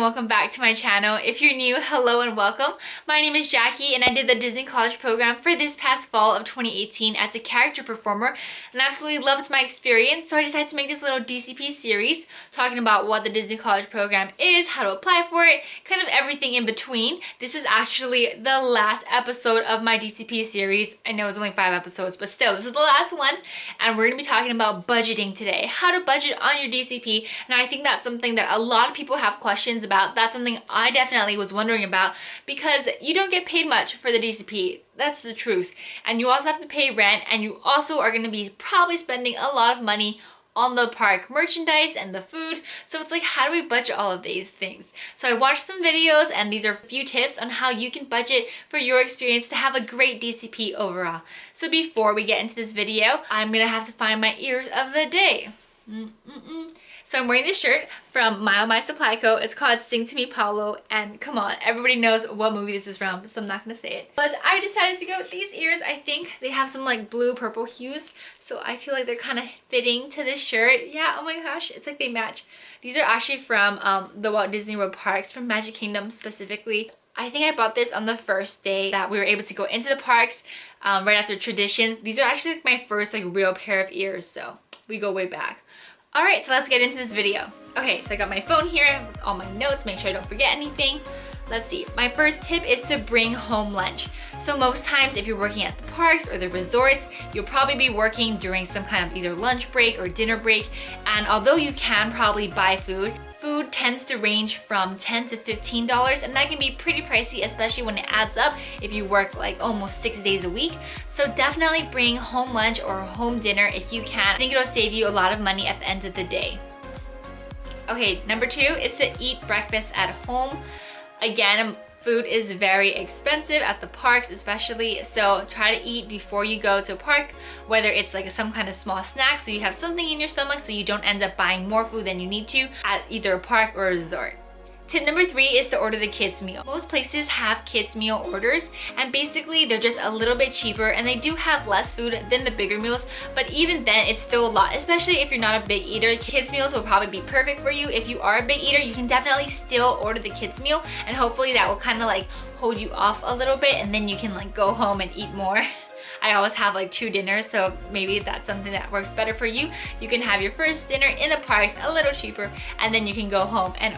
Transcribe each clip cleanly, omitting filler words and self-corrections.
welcome back to my channel. If you're new, hello and welcome. My name is Jackie and I did the Disney College program for this past fall of 2018 as a character performer and absolutely loved my experience. So I decided to make this little DCP series talking about what the Disney College program is, how to apply for it, kind of everything in between. This is actually the last episode of my DCP series. I know it's only 5 episodes, but still, this is the last one and we're going to be talking about budgeting today. How to budget on your DCP, and I think that's something that a lot of people have questions about. That's something I definitely was wondering about because you don't get paid much for the DCP. That's the truth. And you also have to pay rent, and you also are going to be probably spending a lot of money on the park merchandise and the food. So it's like, how do we budget all of these things? So I watched some videos and these are a few tips on how you can budget for your experience to have a great DCP overall. So before we get into this video, I'm gonna have to find my ears of the day. So I'm wearing this shirt from Mile My Supply Co. It's called Sing to Me Paulo, and come on, everybody knows what movie this is from, so I'm not gonna say it. But I decided to go with these ears. I think they have some like blue purple hues, so I feel like they're kind of fitting to this shirt. Yeah, oh my gosh, it's like they match. These are actually from the Walt Disney World parks, from Magic Kingdom specifically. I think I bought this on the first day that we were able to go into the parks, right after Traditions. These are actually like my first like real pair of ears, so we go way back. Alright, so let's get into this video. Okay, so I got my phone here with all my notes, make sure I don't forget anything. Let's see, my first tip is to bring home lunch. So most times if you're working at the parks or the resorts, you'll probably be working during some kind of either lunch break or dinner break. And although you can probably buy food tends to range from $10 to $15, and that can be pretty pricey, especially when it adds up if you work like almost 6 days a week. So definitely bring home lunch or home dinner if you can. I think it'll save you a lot of money at the end of the day. Okay, number 2 is to eat breakfast at home. Again, food is very expensive at the parks especially, so try to eat before you go to a park, whether it's like some kind of small snack so you have something in your stomach so you don't end up buying more food than you need to at either a park or a resort. Tip number 3 is to order the kids meal. Most places have kids meal orders, and basically they're just a little bit cheaper and they do have less food than the bigger meals, but even then it's still a lot, especially if you're not a big eater. Kids meals will probably be perfect for you. If you are a big eater, you can definitely still order the kids meal, and hopefully that will kind of like hold you off a little bit, and then you can like go home and eat more. I always have like 2 dinners, so maybe that's something that works better for you. You can have your first dinner in the parks a little cheaper, and then you can go home and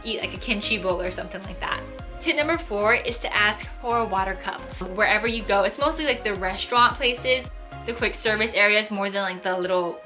eat like a kimchi bowl or something like that. Tip number 4 is to ask for a water cup. Wherever you go, it's mostly like the restaurant places, the quick service areas more than like the little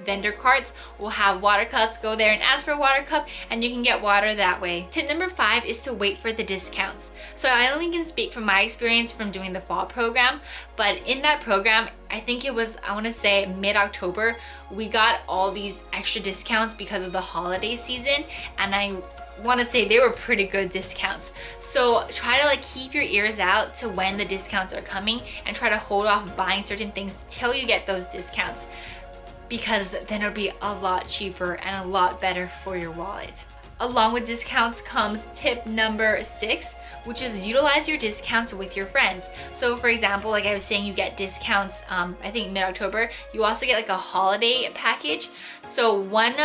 vendor carts will have water cups. Go there and ask for a water cup and you can get water that way. Tip number 5 is to wait for the discounts. So I only can speak from my experience from doing the fall program, but in that program, I think it was, I want to say mid-October, we got all these extra discounts because of the holiday season, and I want to say they were pretty good discounts. So try to like keep your ears out to when the discounts are coming and try to hold off buying certain things till you get those discounts, because then it'll be a lot cheaper and a lot better for your wallet. Along with discounts comes tip number 6, which is utilize your discounts with your friends. So for example, like I was saying, you get discounts I think mid-October. You also get like a holiday package. So one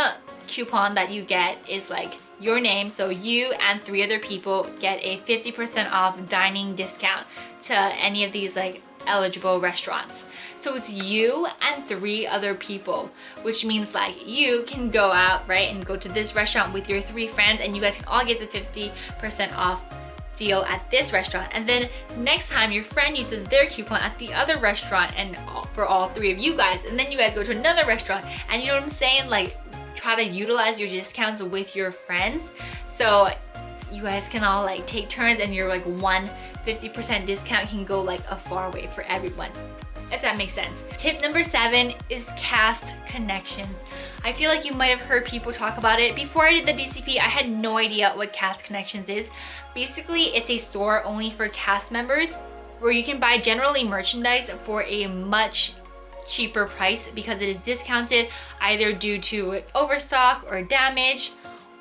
coupon that you get is like your name, so you and 3 other people get a 50% off dining discount to any of these like eligible restaurants. So it's you and 3 other people, which means like you can go out, right, and go to this restaurant with your 3 friends, and you guys can all get the 50% off deal at this restaurant. And then next time your friend uses their coupon at the other restaurant and for all 3 of you guys, and then you guys go to another restaurant, and you know what I'm saying, like try to utilize your discounts with your friends so you guys can all like take turns, and your like 50% discount can go like a far way for everyone, if that makes sense. Tip number 7 is cast connections. I feel like you might have heard people talk about it. Before I did the DCP, I had no idea what cast connections is. Basically, it's a store only for cast members where you can buy generally merchandise for a much cheaper price because it is discounted either due to overstock or damage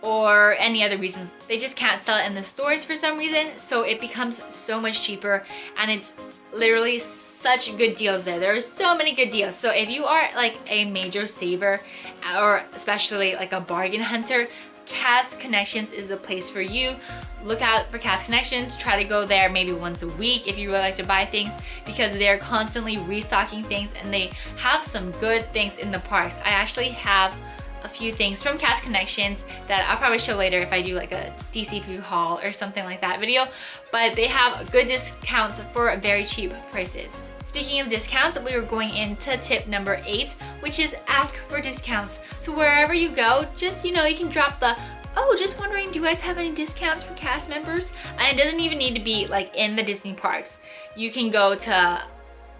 or any other reasons. They just can't sell it in the stores for some reason, so it becomes so much cheaper, and it's literally such good deals there. There are so many good deals. So if you are like a major saver or especially like a bargain hunter, Cast Connections is the place for you. Look out for Cast Connections. Try to go there maybe once a week if you really like to buy things, because they're constantly restocking things and they have some good things in the parks. I actually have a few things from Cast Connections that I'll probably show later if I do like a DCP haul or something like that video, but they have good discounts for very cheap prices. Speaking of discounts, we are going into tip number 8, which is ask for discounts. So wherever you go, just, you can drop the, oh, just wondering, do you guys have any discounts for cast members? And it doesn't even need to be like in the Disney parks. You can go to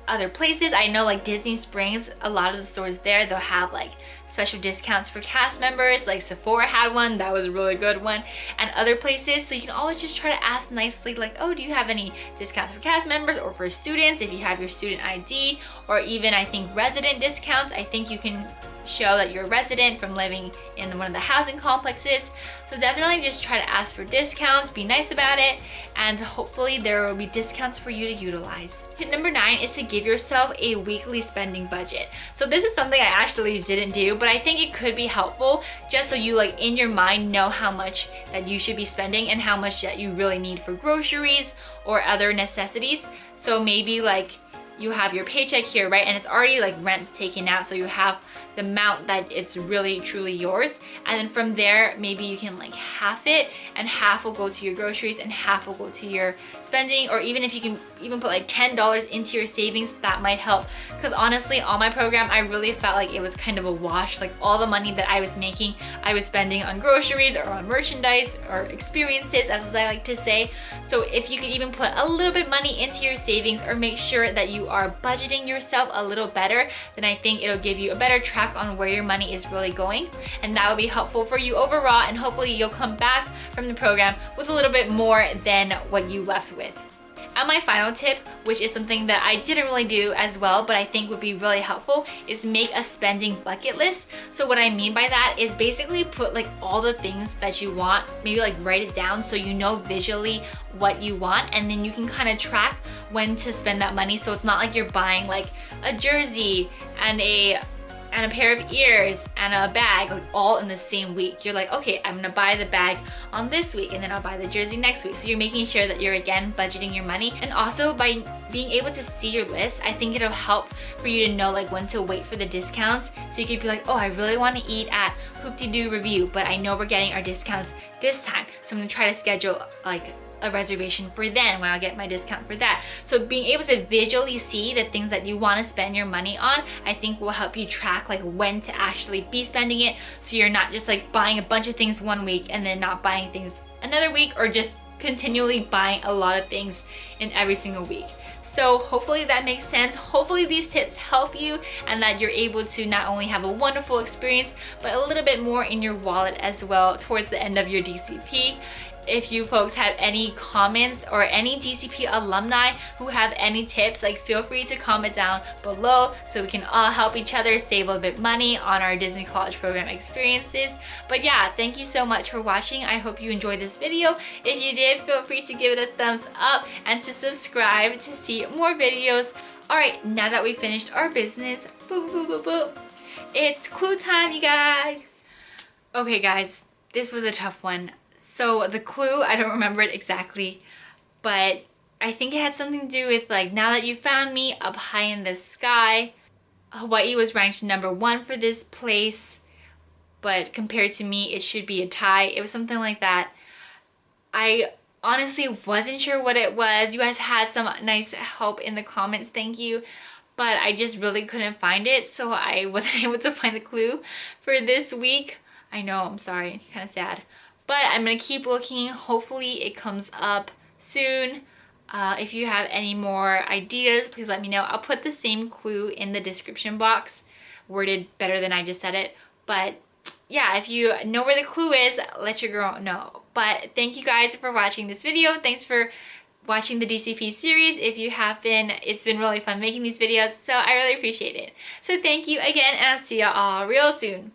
other places. I know like Disney Springs, a lot of the stores there, they'll have like special discounts for cast members. Like Sephora had one, that was a really good one, and other places. So you can always just try to ask nicely, like, oh, do you have any discounts for cast members or for students if you have your student ID, or even I think resident discounts. I think you can show that you're a resident from living in one of the housing complexes. So definitely just try to ask for discounts, be nice about it, and hopefully there will be discounts for you to utilize. Tip number 9 is to give yourself a weekly spending budget. So this is something I actually didn't do, but I think it could be helpful just so you like in your mind know how much that you should be spending and how much that you really need for groceries or other necessities. So maybe like you have your paycheck here, right? And it's already like rent's taken out, so you have the amount that it's really truly yours. And then from there, maybe you can like half it, and half will go to your groceries and half will go to your spending. Or even if you can even put like $10 into your savings, that might help. Because honestly, on my program, I really felt like it was kind of a wash. Like all the money that I was making, I was spending on groceries or on merchandise or experiences, as I like to say. So if you could even put a little bit money into your savings, or make sure that you are budgeting yourself a little better, then I think it'll give you a better track on where your money is really going, and that will be helpful for you overall, and hopefully you'll come back from the program with a little bit more than what you left with. And my final tip, which is something that I didn't really do as well, but I think would be really helpful, is make a spending bucket list. So what I mean by that is basically put like all the things that you want, maybe like write it down so you know visually what you want, and then you can kind of track when to spend that money. So it's not like you're buying like a jersey and a pair of ears and a bag like all in the same week. You're like, okay, I'm gonna buy the bag on this week, and then I'll buy the jersey next week. So you're making sure that you're again budgeting your money. And also by being able to see your list, I think it'll help for you to know like when to wait for the discounts. So you could be like, oh, I really want to eat at Hoop-de-Doo Review, but I know we're getting our discounts this time, so I'm gonna try to schedule like a reservation for then when I'll get my discount for that. So being able to visually see the things that you want to spend your money on, I think will help you track like when to actually be spending it, so you're not just like buying a bunch of things one week and then not buying things another week, or just continually buying a lot of things in every single week. So hopefully that makes sense. Hopefully these tips help you, and that you're able to not only have a wonderful experience, but a little bit more in your wallet as well towards the end of your DCP. If you folks have any comments, or any DCP alumni who have any tips, like feel free to comment down below so we can all help each other save a little bit money on our Disney College Program experiences. But yeah, thank you so much for watching. I hope you enjoyed this video. If you did, feel free to give it a thumbs up and to subscribe to see more videos. Alright, now that we finished our business, boop, boop, boop, boop, it's clue time, you guys. Okay guys, this was a tough one. So the clue, I don't remember it exactly, but I think it had something to do with like, now that you found me up high in the sky. Hawaii was ranked number 1 for this place, but compared to me, it should be a tie. It was something like that. I honestly wasn't sure what it was. You guys had some nice help in the comments, thank you. But I just really couldn't find it, so I wasn't able to find the clue for this week. I know, I'm sorry, kind of sad. But I'm gonna keep looking. Hopefully it comes up soon. If you have any more ideas, please let me know. I'll put the same clue in the description box, worded better than I just said it. But yeah, if you know where the clue is, let your girl know. But thank you guys for watching this video. Thanks for watching the DCP series. If you have been, it's been really fun making these videos, so I really appreciate it. So thank you again, and I'll see y'all real soon.